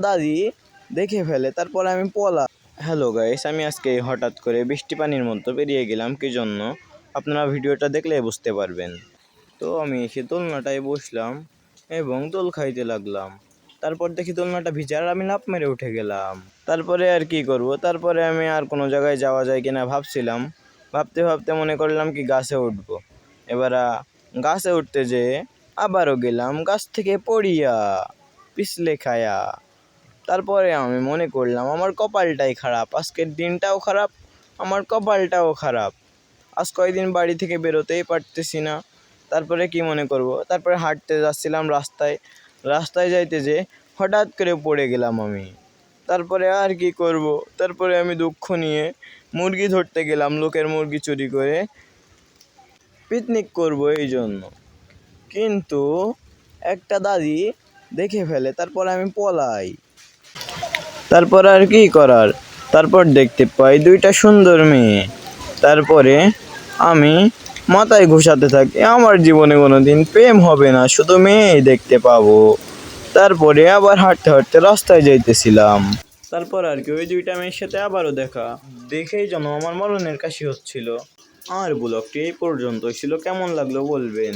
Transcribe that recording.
দাদি দেখে ফেলে, তারপরে আমি পলা। হ্যালো গাইস, আমি আজকে হঠাৎ করে বৃষ্টি পানির মতো বেরিয়ে গেলাম, কি জন্য আপনারা ভিডিওটা দেখলে বুঝতে পারবেন। তো আমি এসে দোলনাটায় বসলাম এবং দোল খাইতে লাগলাম। তারপর দেখি দোলনাটা ভিজে আর আমি লাফ মেরে উঠে গেলাম। তারপরে আর কি করব, তারপরে আমি আর কোনো জায়গায় যাওয়া যায় কিনা ভাবছিলাম। ভাবতে ভাবতে মনে করলাম কি গাছে উঠবো। এবার গাছে উঠতে যেয়ে আবারও গেলাম গাছ থেকে পড়িয়া পিছলে খায়া। তারপরে আমি মনে করলাম আমার কপালটাই খারাপ, আজকের দিনটাও খারাপ, আমার কপালটাও খারাপ। আজ কয়েকদিন বাড়ি থেকে বেরোতেই পারতেছি না। তারপরে কি মনে করব, তারপরে হাঁটতে যাচ্ছিলাম রাস্তায়, রাস্তায় যাইতে যে হঠাৎ করে পড়ে গেলাম আমি। তারপরে আর কি করব, তারপরে আমি দুঃখ নিয়ে মুরগি ধরতে গেলাম, লোকের মুরগি চুরি করে পিকনিক করব এই জন্য। কিন্তু একটা দাদি দেখে ফেলে, তারপরে আমি পলাই। তারপর আর কি করার, তারপর দেখতে পাই দুইটা সুন্দর মেয়ে। তারপরে আমি মাথায় ঘুষাতে থাকি আমার জীবনে কোনোদিন প্রেম হবে না, শুধু মেয়েই দেখতে পাবো। তারপরে আবার হাঁটতে হাঁটতে রাস্তায় যাইতেছিলাম। তারপর আর কি ওই দুইটা মেয়ের সাথে আবারও দেখা, দেখেই যেন আমার মরণের কাশি হচ্ছিল। আর ব্লগটি এই পর্যন্তই ছিল, কেমন লাগলো বলবেন।